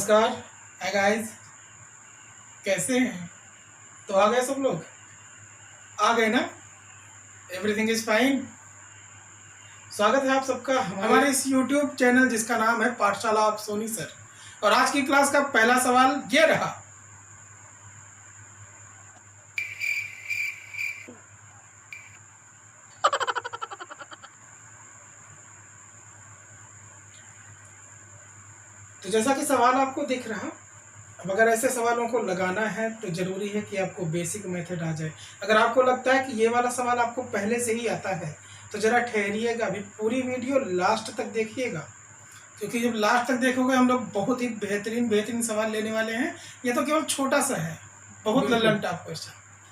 नमस्कार। Hi guys, कैसे हैं? तो आ गए सब लोग? आ गए ना? Everything is fine. स्वागत है आप सबका हमारे इस YouTube चैनल जिसका नाम है पाठशाला ऑफ सोनी सर। और आज की क्लास का पहला सवाल ये रहा। तो जैसा कि सवाल आपको दिख रहा, अब अगर ऐसे सवालों को लगाना है तो जरूरी है कि आपको बेसिक मेथड आ जाए। अगर आपको लगता है कि ये वाला सवाल आपको पहले से ही आता है तो जरा ठहरिएगा, अभी पूरी वीडियो लास्ट तक देखिएगा, क्योंकि जब लास्ट तक देखोगे हम लोग बहुत ही बेहतरीन सवाल लेने वाले हैं। ये तो केवल छोटा सा है, बहुत लल्लन टॉप क्वेश्चन।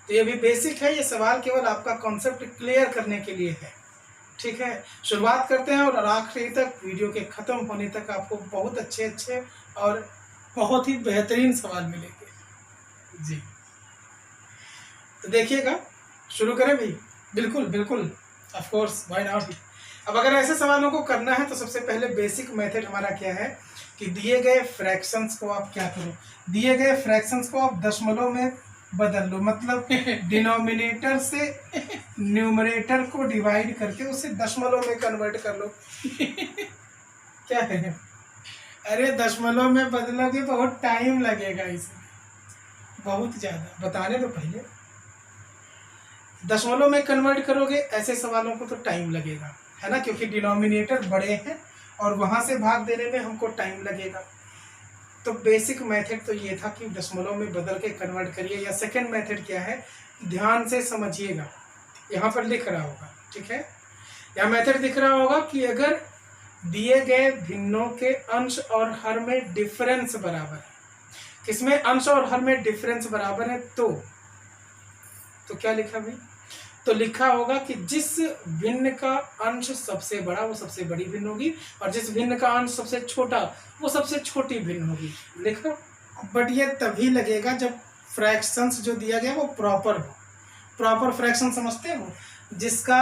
तो ये भी बेसिक है, ये सवाल केवल आपका कॉन्सेप्ट क्लियर करने के लिए है। ठीक है, शुरुआत करते हैं और आखिरी तक, वीडियो के ख़त्म होने तक आपको बहुत अच्छे और बहुत ही बेहतरीन सवाल मिलेंगे जी। तो देखिएगा, शुरू करें भाई? बिल्कुल बिल्कुल, ऑफ कोर्स, व्हाई नॉट। अब अगर ऐसे सवालों को करना है तो सबसे पहले बेसिक मेथड हमारा क्या है कि दिए गए फ्रैक्शंस को आप क्या करो, दिए गए फ्रैक्शंस को आप दशमलव में बदल लो। मतलब डिनोमिनेटर से न्यूमरेटर को डिवाइड करके उसे दशमलव में कन्वर्ट कर लो। क्या है? अरे दशमलव में बदलोगे बहुत टाइम लगेगा, इसमें बहुत ज़्यादा। बताने दो पहले। दशमलव में कन्वर्ट करोगे ऐसे सवालों को तो टाइम लगेगा, है ना, क्योंकि डिनोमिनेटर बड़े हैं और वहाँ से भाग देने में हमको टाइम लगेगा। तो बेसिक मेथड तो ये था कि दशमलव में बदल के कन्वर्ट करिए। या सेकंड मेथड क्या है, ध्यान से समझिएगा, यहाँ पर लिख रहा होगा, ठीक है, या मेथड दिख रहा होगा कि अगर दिए गए भिन्नों के अंश और हर में डिफरेंस बराबर है, किसमें अंश और हर में डिफरेंस बराबर है, तो क्या लिखा भाई? तो लिखा होगा कि जिस भिन्न का अंश सबसे बड़ा वो सबसे बड़ी भिन्न होगी और जिस भिन्न का अंश सबसे छोटा वो सबसे छोटी भिन्न होगी। लिखा। बट ये तभी लगेगा जब फ्रैक्शंस जो दिया गया वो प्रॉपर हो। प्रॉपर फ्रैक्शन समझते हो? जिसका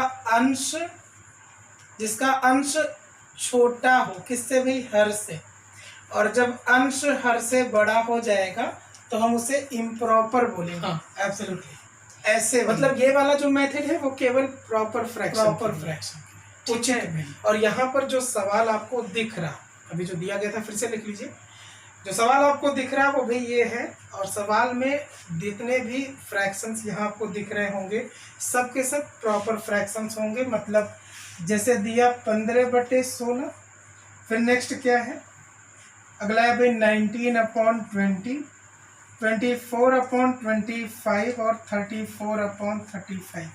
अंश छोटा हो, किससे भी? हर से। और जब अंश हर से बड़ा हो जाएगा तो हम उसे इम्प्रॉपर बोलेंगे। हाँ, एब्सोल्युटली ऐसे। मतलब ये वाला जो मेथड है वो केवल प्रॉपर फ्रैक्शन। ठीक है। और यहाँ पर जो सवाल आपको दिख रहा, अभी जो दिया गया था फिर से लिख लीजिए। जो सवाल आपको दिख रहा है वो भी ये है, और सवाल में जितने भी फ्रैक्शंस यहाँ आपको दिख रहे होंगे सब के सब प्रॉपर फ्रैक्शंस होंगे। मतलब जैसे दिया 15/16, फिर नेक्स्ट क्या है, अगला है भाई 19/20, 24/25 और 34/35।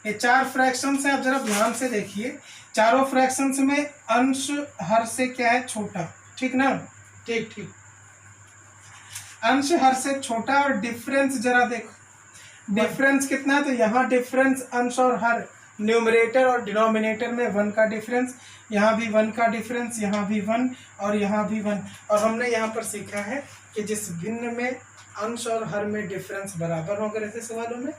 ये चार फ्रैक्शंस हैं। अब जरा ध्यान से देखिए, चारों फ्रैक्शंस में अंश हर से क्या है? छोटा। ठीक ना? ठीक। अंश हर से छोटा और डिफरेंस जरा देखो, डिफरेंस कितना है? तो यहाँ डिफरेंस अंश और हर, न्यूमरेटर और डिनोमिनेटर में 1 का डिफरेंस, यहाँ भी 1 का डिफरेंस, यहाँ भी 1 और यहाँ भी 1। और हमने यहाँ पर सीखा है कि जिस भिन्न में अंश और हर में डिफरेंस बराबर हो अगर ऐसे सवालों में,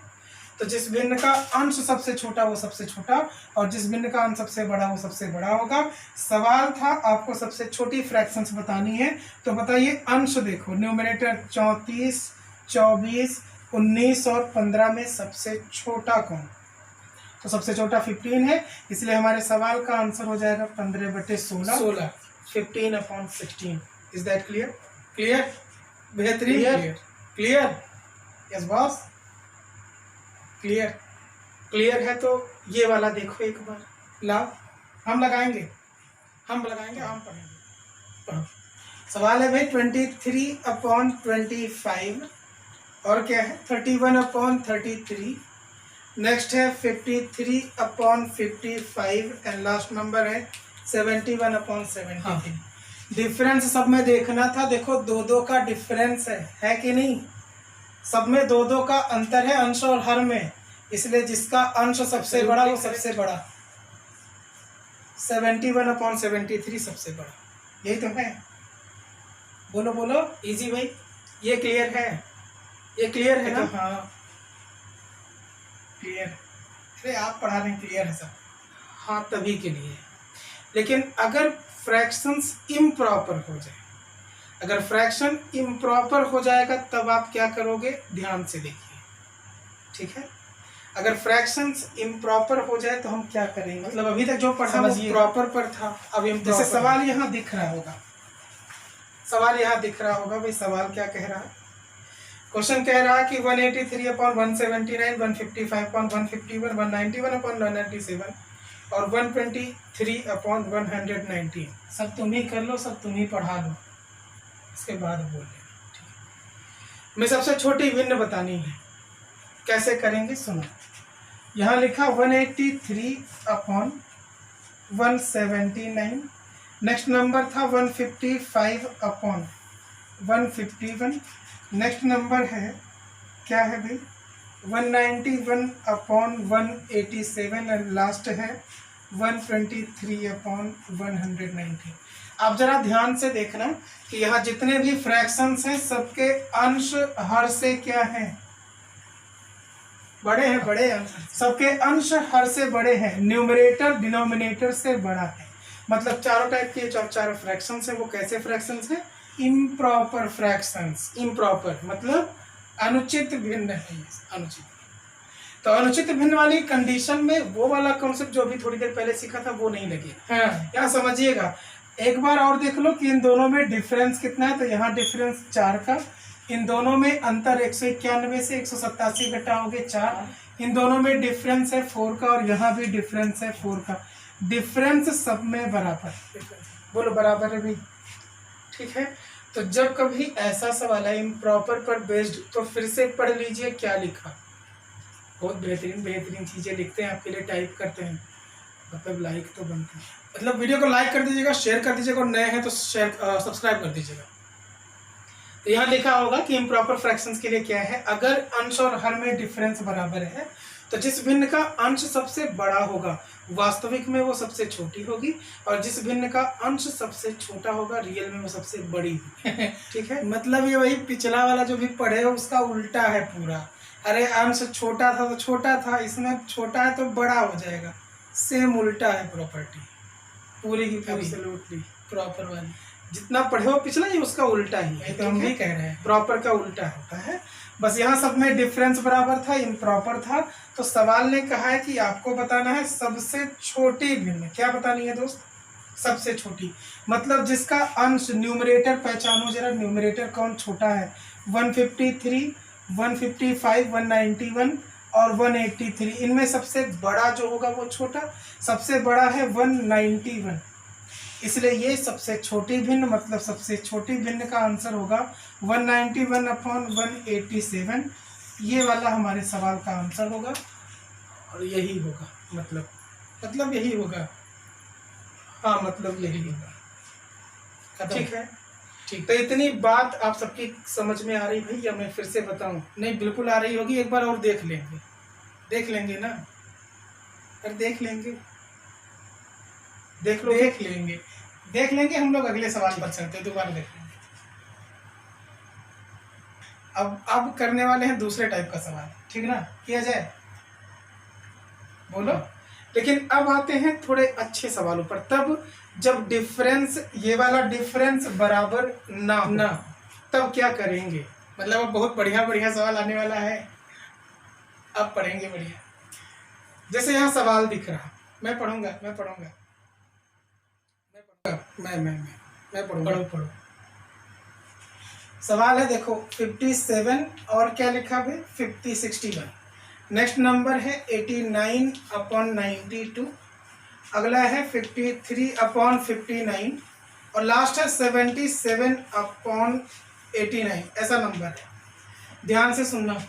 तो जिस भिन्न का अंश सबसे छोटा वो सबसे छोटा और जिस भिन्न का अंश सबसे बड़ा वो सबसे बड़ा होगा। सवाल था आपको सबसे छोटी फ्रैक्शंस बतानी है, तो बताइए अंश देखो, न्यूमरेटर 34, 24, 19 और 15 में सबसे छोटा कौन? तो सबसे छोटा 15 है, इसलिए हमारे सवाल का आंसर हो जाएगा 15/16, 15/16। Is that clear? क्लियर? बेहतरीन। क्लियर? यस बॉस, क्लियर है। तो ये वाला देखो एक बार, लाओ हम लगाएंगे, हम पढ़ेंगे। सवाल है भाई 23/25 और क्या है 31/33। नेक्स्ट है 53/55 एंड लास्ट नंबर है 71/73। डिफरेंस सब में देखना था। देखो 2-2 का डिफरेंस है कि नहीं? सब में 2-2 का अंतर है अंश और हर में, इसलिए जिसका अंश सबसे बड़ा वो सबसे बड़ा। 71/73 सबसे बड़ा, यही तो है। बोलो इजी भाई, ये क्लियर है? ये क्लियर है ना? हाँ क्लियर। अरे आप पढ़ा रहे हैं, क्लियर है सब। हाँ तभी के लिए। लेकिन अगर फ्रैक्शंस इम्प्रॉपर हो जाए, अगर फ्रैक्शन इम्प्रॉपर हो जाएगा तब आप क्या करोगे, ध्यान से देखिए, ठीक है। अगर फ्रैक्शंस इम्प्रॉपर हो जाए तो हम क्या करेंगे, मतलब अभी तक जो पढ़ा वो प्रॉपर पर था, अब जैसे सवाल यहाँ दिख रहा होगा, सवाल यहाँ दिख रहा होगा, भाई सवाल क्या कह रहा है, क्वेश्चन कह रहा है कि 183/179, 155/151, 191/197 और 123/119। सब तुम ही कर लो, सब तुम ही पढ़ा लो, इसके बाद बोल लेना। मैं सबसे छोटी भिन्न बतानी है, कैसे करेंगे सुनो। यहाँ लिखा 183/179, नेक्स्ट नंबर था 155/151, नेक्स्ट नंबर है क्या है भाई 191/187 और लास्ट है 123/119। आप जरा ध्यान से देखना कि यहाँ जितने भी फ्रैक्शंस हैं सबके अंश हर से क्या हैं, बड़े हैं, बड़े हैं, सबके अंश हर से बड़े हैं, न्यूमरेटर डिनोमिनेटर से बड़ा है। मतलब चारों टाइप के चारों फ्रैक्शंस हैं, वो कैसे फ्रैक्शंस हैं, इम्प्रॉपर फ्रैक्शंस। इम्प्रॉपर मतलब अनुचित भिन्न है, अनुचित। तो अनुचित भिन्न वाली कंडीशन में वो वाला कॉन्सेप्ट जो अभी थोड़ी देर पहले सीखा था वो नहीं लगेगा। हाँ, यहाँ समझिएगा, एक बार और देख लो कि इन दोनों में डिफरेंस कितना है, तो यहाँ डिफरेंस 4 का, इन दोनों में अंतर 191 से 187 घटाओगे 4, इन दोनों में डिफरेंस है 4 का और यहाँ भी डिफरेंस है 4 का, डिफरेंस सब में बराबर, बोलो बराबर है भाई, ठीक है। तो जब कभी ऐसा सवाल है इम्प्रॉपर पर बेस्ड, तो फिर से पढ़ लीजिए क्या लिखा, बहुत बेहतरीन बेहतरीन चीजें लिखते हैं आपके लिए, टाइप करते हैं, मतलब लाइक तो बनते हैं, मतलब वीडियो को लाइक कर दीजिएगा, शेयर कर दीजिएगा और नए हैं तो शेयर सब्सक्राइब कर दीजिएगा। तो यहाँ लिखा होगा कि इम्प्रॉपर फ्रैक्शंस के लिए क्या है, अगर अंश और हर में डिफरेंस बराबर है तो जिस भिन्न का अंश सबसे बड़ा होगा वास्तविक में वो सबसे छोटी होगी, और जिस भिन्न का अंश सबसे छोटा होगा रियल में वो सबसे बड़ी होगी। ठीक है, मतलब ये वही पिछला वाला जो भी पढ़े उसका उल्टा है पूरा। अरे अंश छोटा था तो छोटा था, इसमें छोटा है तो बड़ा हो जाएगा, सेम उल्टा है प्रॉपर्टी पूरी की पूरी, एब्सोल्युटली प्रॉपर वाली जितना पढ़े हो पिछला ही उसका उल्टा ही है, तो हम भी कह रहे हैं प्रॉपर का उल्टा होता है। बस यहाँ सब में डिफरेंस बराबर था, इम्प्रॉपर था, तो सवाल ने कहा है कि आपको बताना है सबसे छोटी भिन्न। क्या बतानी है दोस्त, सबसे छोटी, मतलब जिसका अंश न्यूमरेटर पहचानो जरा, न्यूमरेटर कौन छोटा है, 153, 155, 191 और 183, इनमें सबसे बड़ा जो होगा वो छोटा, सबसे बड़ा है 191, इसलिए ये सबसे छोटी भिन्न, मतलब सबसे छोटी भिन्न का आंसर होगा 191/187। ये वाला हमारे सवाल का आंसर होगा और यही होगा, मतलब यही होगा, हाँ मतलब यही होगा। ठीक है, ठीक। तो इतनी बात आप सबकी समझ में आ रही भाई, या मैं फिर से बताऊं? नहीं, बिल्कुल आ रही होगी, एक बार और देख लेंगे ना, अरे देख लेंगे हम लोग अगले सवाल पर चलते हैं, दोबारा देख लेंगे। अब करने वाले हैं दूसरे टाइप का सवाल, ठीक ना, किया जाए, बोलो। लेकिन अब आते हैं थोड़े अच्छे सवालों पर, तब जब डिफरेंस, ये वाला डिफरेंस बराबर ना तब क्या करेंगे, मतलब अब बहुत बढ़िया सवाल आने वाला है, अब पढ़ेंगे बढ़िया। जैसे यहाँ सवाल दिख रहा, मैं पढ़ूंगा पढ़ो। सवाल है देखो 57 और क्या लिखा भाई 61, नेक्स्ट नंबर है 89/92, अगला है 53/59 और लास्ट है 77/89, ऐसा नंबर है। ध्यान से सुनना,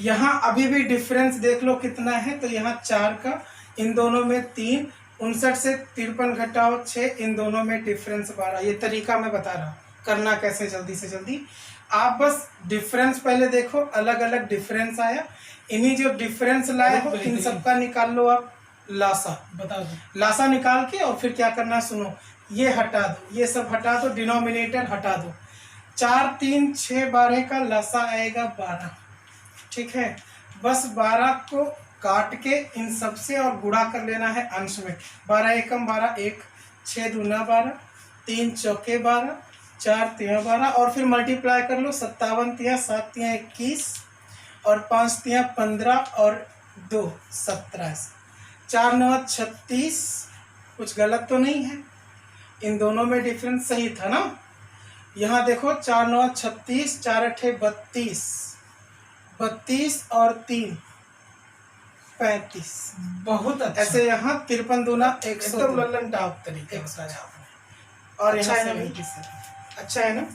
यहाँ अभी भी डिफरेंस देख लो कितना है, तो यहाँ 4 का, इन दोनों में 3, 59 से 53 घटाओ 6, इन दोनों में डिफरेंस 12। ये तरीका मैं बता रहा हूँ करना कैसे, जल्दी से जल्दी आप बस डिफरेंस पहले देखो, अलग अलग डिफरेंस आया, इन्हीं जो डिफरेंस लाए हो इन सबका निकाल लो आप लासा, बता दो लासा निकाल के, और फिर क्या करना सुनो, ये हटा दो, ये सब हटा दो, डिनोमिनेटर हटा दो, 4, 3, 6, 12 का लासा आएगा 12, ठीक है। बस 12 को काट के इन सब से और गुणा कर लेना है अंश में, 12 एकम 12, 1, 6 दूना 12, 3 चौके 12, 4 तिया 12 और फिर मल्टीप्लाई कर लो, 57 तिया 7 तिया 21 और 5 तिया 15 और 2 17, 4 9 36। कुछ गलत तो नहीं है? इन दोनों में डिफरेंस सही था ना? यहाँ देखो 4 9 36, 4 8 32, 32 और 3 35। बहुत अच्छा। ऐसे यहाँ 53 दूना 100, एकदम लल्लन टॉप तरीके बताया आपने। और अच्छा है ना भाई? अच्छा है ना?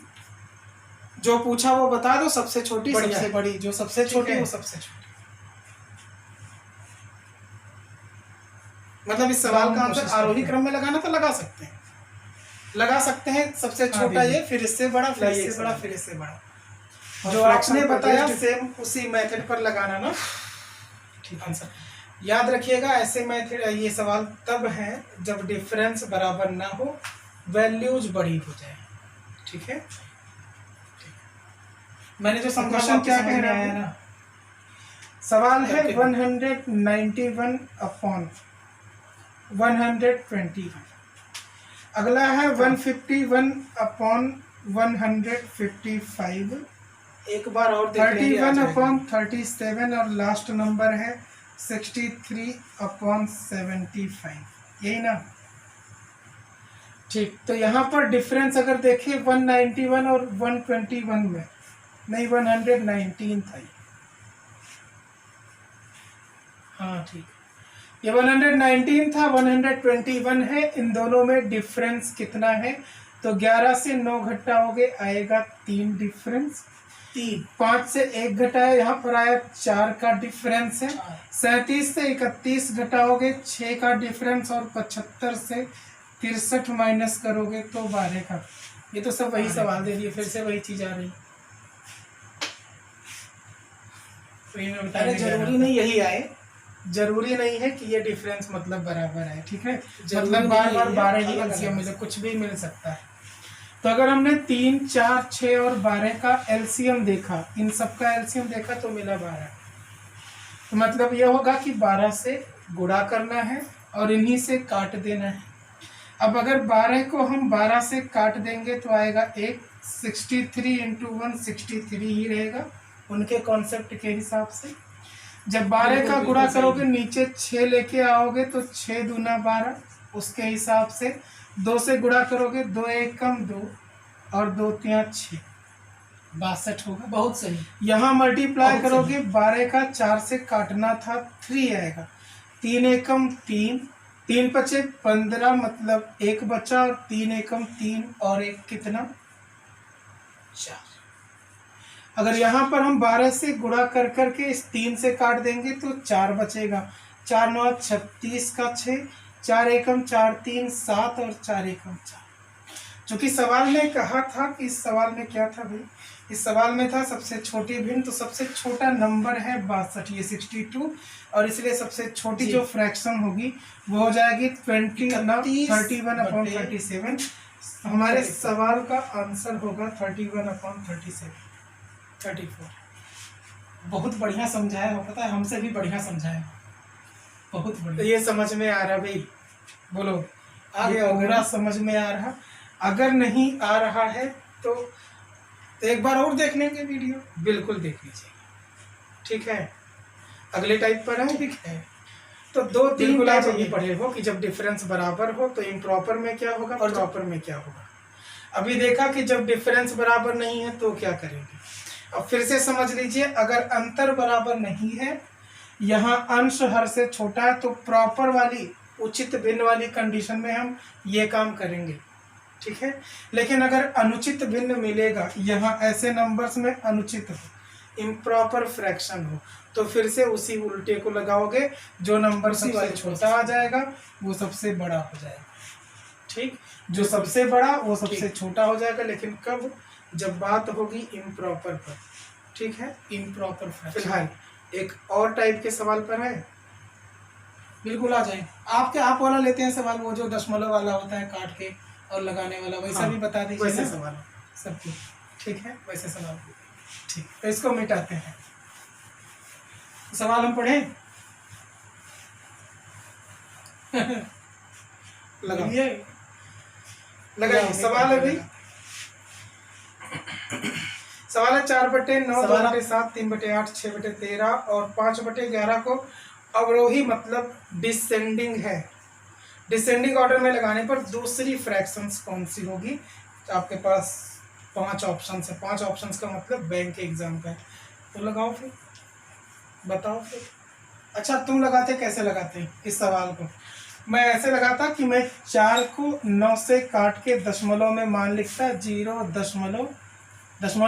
जो पूछा वो बता दो, सबसे छोटी सबसे बड़ी, जो सबसे छोटी वो सबसे छोटी। मतलब इस सवाल का आंसर आरोही क्रम में लगाना तो लगा सकते हैं, लगा सकते हैं। सबसे छोटा ये, फिर इससे बड़ा, फिर इससे बड़ा, फिर इससे बड़ा। जो आपने बताया सेम उसी मेथड पर लगाना ना। ठीक आंसर याद रखिएगा। ऐसे मेथड, ये सवाल तब है जब डिफरेंस बराबर ना हो, वैल्यूज बड़ी हो जाए। ठीक है? मैंने जो क्वेश्चन क्या कह रहा है ना, सवाल है 191 अपॉन 121। अगला है 151 अपॉन 155। एक बार और 31 अपॉन 37 और लास्ट नंबर है 63 अपॉन 75। यही ना? ठीक, तो यहाँ पर डिफरेंस अगर देखें 191 और 121 में, नहीं 119 था। हाँ ठीक, ये 119 था, 121 है। इन दोनों में डिफरेंस कितना है? तो 11 से 9 घटाओगे आएगा 3 डिफरेंस। 3 5 से 1 घटाया, यहाँ पर आया 4 का डिफरेंस है। 37 से 31 घटाओगे 6 का डिफरेंस और 75 से 63 माइनस करोगे तो 12 का। ये तो सब वही सवाल दे दिए, फिर से वही चीज आ रही। अरे जरूरी नहीं यही आए, जरूरी नहीं है कि ये डिफरेंस मतलब बराबर है। ठीक है? मतलब बार बार 12 ही एलसीएम मिले, कुछ भी मिल सकता है। तो अगर हमने 3 4 6 और 12 का एलसीएम देखा, इन सब का एलसीएम देखा तो मिला 12। तो मतलब ये होगा कि 12 से गुणा करना है और इन्हीं से काट देना है। अब अगर 12 को हम 12 से काट देंगे तो आएगा 1, 63 इंटू 1 63 ही रहेगा उनके कॉन्सेप्ट के हिसाब से। जब 12 का गुणा करोगे नीचे 6 लेके आओगे तो 6 दूना 12, उसके हिसाब से 2 से गुणा करोगे, 2 1 कम 2 और 2 3 6, 62 होगा। बहुत सही। यहाँ मल्टीप्लाई करोगे, 12 का 4 से काटना था 3 आएगा, 3 एकम 3, 3 बचे 15, मतलब 1 बचा और 3 एकम 3 और 1 कितना 4। अगर यहाँ पर हम 12 से गुणा कर करके इस 3 से काट देंगे तो 4 बचेगा, 4 9 36 का 6, 4 एकम 4 3 7 और 4 एकम 4। चूंकि सवाल में कहा था कि इस सवाल में क्या था भाई, इस सवाल में था सबसे छोटी भिन्न, तो सबसे छोटा नंबर है 62, ये 62, और इसलिए सबसे छोटी जो फ्रैक्शन होगी वो हो जाएगी 31/37। हमारे सवाल का आंसर होगा 31/37, 34। बहुत बढ़िया समझाया हो, पता है हमसे भी बढ़िया समझाया, बहुत बढ़िया। ये समझ में आ रहा भाई? बोलो आ गया? पूरा समझ में आ रहा? अगर नहीं आ रहा है तो एक बार और देख लेंगे वीडियो, बिल्कुल देख लीजिए। ठीक है? अगले टाइप पर है। ठीक है? तो 2-3 टाइप ये पढ़े हो कि जब डिफरेंस बराबर हो तो इम्प्रॉपर में क्या होगा और प्रॉपर में क्या होगा। अभी देखा कि जब डिफरेंस बराबर नहीं है तो क्या करेंगे। अब फिर से समझ लीजिए, अगर अंतर बराबर नहीं है, यहाँ अंश हर से छोटा है, तो प्रॉपर वाली उचित भिन्न वाली कंडीशन में हम ये काम करेंगे। ठीक है? लेकिन अगर अनुचित भिन्न मिलेगा, यहाँ ऐसे नंबर्स में अनुचित हो, इम्प्रॉपर फ्रैक्शन हो, तो फिर से उसी उल्टे को लगाओगे, जो नंबर सबसे छोटा आ जाएगा वो सबसे बड़ा हो जाएगा। ठीक? जो सबसे बड़ा वो सबसे छोटा हो जाएगा, लेकिन कब? जब बात होगी इम्प्रॉपर पर। ठीक है? Improper fraction. फिलहाल एक और टाइप के सवाल पर है, बिल्कुल आ जाए। आप वाला लेते हैं सवाल, वो जो दशमलव वाला होता है काट के और लगाने वाला, वैसा भी बता दीजिए। वैसे सवाल सबकी। ठीक है? वैसे सवाल। ठीक, तो इसको मिटाते हैं। सवाल हम पढ़ें? लगाइए, लगाइए। सवाल है भाई, सवाल है 4/9, 2/7, 3/8, 6/13 और 5/11 को अवरोही मतलब डिसेंडिंग है। डिसेंडिंग ऑर्डर में लगाने पर दूसरी फ्रैक्शंस कौन सी होगी? तो आपके पास 5 ऑप्शन है। 5 ऑप्शन का मतलब बैंक के एग्जाम का है। तो लगाओ फिर, बताओ फिर। अच्छा तुम लगाते कैसे लगाते इस सवाल को? मैं ऐसे लगाता कि मैं 4 को 9 से काट के दशमलव में मान लिखता, 0 दशमलव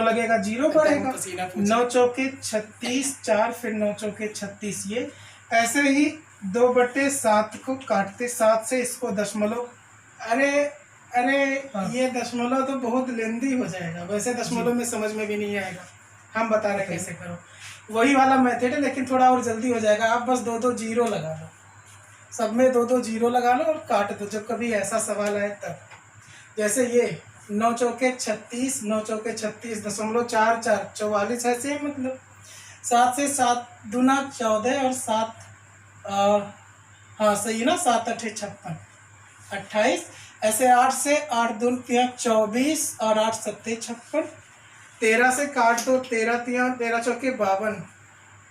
लगेगा 0 पड़ेगा, 9 चौके 36, 4 फिर 9 चौके 36। ये ऐसे ही 2/7 को काटते, 7 से इसको दशमलव, अरे ये दशमलव तो बहुत लेंदी हो जाएगा, वैसे दशमलव में समझ में भी नहीं आएगा। हम बता रहे कैसे करो, वही वाला मेथड है लेकिन थोड़ा और जल्दी हो जाएगा। आप बस 2-2 जीरो लगा लो, सब में 2-2 जीरो लगा लो और काट दो जब कभी ऐसा सवाल आए तब। जैसे ये 9 चौके 36, 9 चौके 36 .44 44 ऐसे है, मतलब 7 से 7 दूना 14 और 7 हाँ सही ना, 7 8 56 28। ऐसे 8 से 8 दून 24 और 8 7 56। 13 से काट दो, 13 चौके 52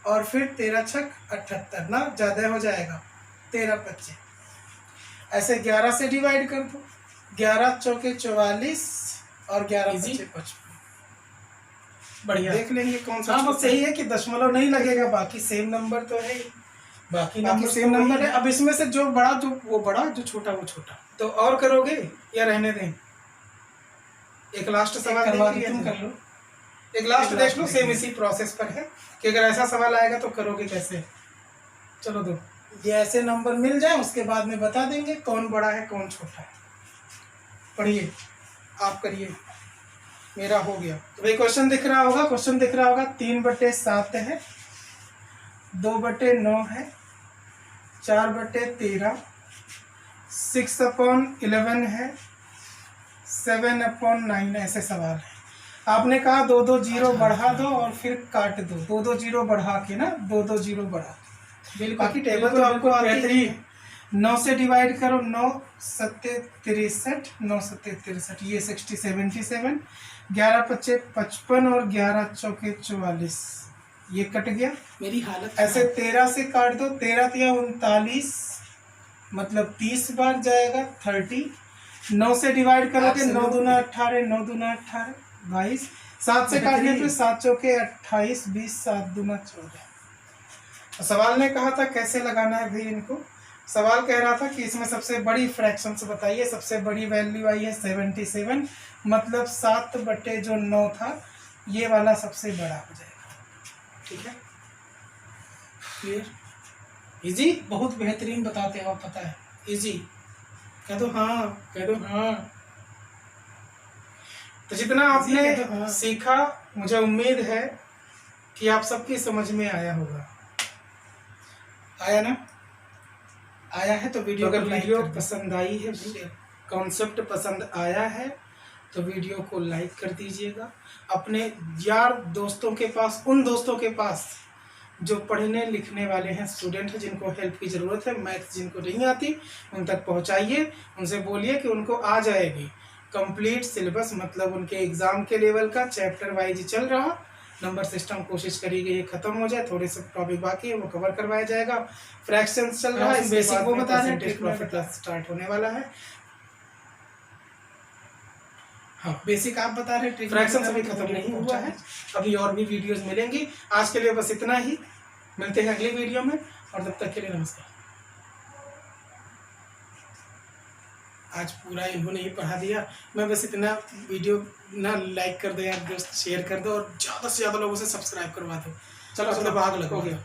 और फिर 13 छक 78 ना, ज़्यादा हो जाएगा 13 25। ऐसे 11 से डिवाइड कर दो, 11 चौके 44 और 11 पचे 55। बढ़िया, देख लेंगे कौन सा। हाँ बस यही है कि दशमलव नहीं लगेगा, बाकी सेम नंबर तो है, बाकी सेम नंबर है। अब इसमें से जो बड़ा वो बड़ा, जो छोटा वो छोटा। तो और करोगे या रहने दें? एक लास्ट सवाल करवा दो, तुम कर लो, एक लास्ट देख लो, सेम इसी प्रोसेस पर है कि अगर ऐसा सवाल आएगा तो करोगे कैसे। चलो दो, ये ऐसे नंबर मिल जाए उसके बाद में बता देंगे कौन बड़ा है कौन छोटा है। पढ़िए, आप करिए, मेरा हो गया। तो भाई क्वेश्चन दिख रहा होगा, 3/7 है, 2/9 है, 4/13, 6/11 है, 7/9 ऐसे सवाल है। आपने कहा 2-2 जीरो बढ़ा दो और फिर काट दो, 2-2 जीरो बढ़ा के ना, 2-2 जीरो बढ़ा के। बाकी टेबल तो आपको आती है। 9 से डिवाइड करो, 9 7 63, 9 7 63, ये 60 77, 11 पचे 55 और 11 चौके 44, ये कट गया। मेरी हालत ऐसे 13 से काट दो, 13 तिया 39, मतलब 30 बार जाएगा 30। 9 से डिवाइड करोगे, 9 दूना 18, 9 दूना 18 22। 7 से काटने पे 7 चौके 28, 20, 7 दूना 14। सवाल ने कहा था कैसे लगाना है भाई इनको। सवाल कह रहा था कि इसमें सबसे बड़ी फ्रैक्शंस बताइए। सबसे बड़ी वैल्यू आई है 77, मतलब 7/9 था, ये वाला सबसे बड़ा हो जाएगा। ठीक है, क्लियर? इजी, बहुत बेहतरीन बताते हो आप, पता है, इजी। कह दो हाँ, कह दो हाँ। तो जितना आपने सीखा, मुझे उम्मीद है कि आप सबकी समझ में आया होगा। आया ना? आया है तो वीडियो, अगर वीडियो पसंद आई है, कॉन्सेप्ट पसंद आया है तो वीडियो को लाइक कर दीजिएगा। अपने यार दोस्तों के पास, उन दोस्तों के पास जो पढ़ने लिखने वाले हैं, स्टूडेंट हैं, जिनको हेल्प की ज़रूरत है, मैथ्स जिनको नहीं आती, उन तक पहुंचाइए। उनसे बोलिए कि उनको आ जाएगी कंप्लीट सिलेबस, मतलब उनके एग्ज़ाम के लेवल का चैप्टर वाइज चल रहा। नंबर सिस्टम कोशिश करी गई ख़त्म हो जाए, थोड़े से टॉपिक बाकी है वो कवर करवाया जाएगा। फ्रैक्शंस चल रहा है, बेसिक वो बता रहे हैं, प्रॉफिट लॉस स्टार्ट होने वाला है। हाँ बेसिक आप बता रहे हैं, फ्रैक्शंस अभी खत्म नहीं हुआ है, अभी और भी वीडियोस मिलेंगी। आज के लिए बस इतना ही, मिलते हैं अगली वीडियो में, और तब तक के लिए नमस्कार। आज पूरा इन्होंने ही पढ़ा दिया, मैं बस इतना। वीडियो ना लाइक कर दो यार दोस्त, शेयर कर दो और ज़्यादा से ज़्यादा लोगों से सब्सक्राइब करवा दो। चलो भाग लगो गया।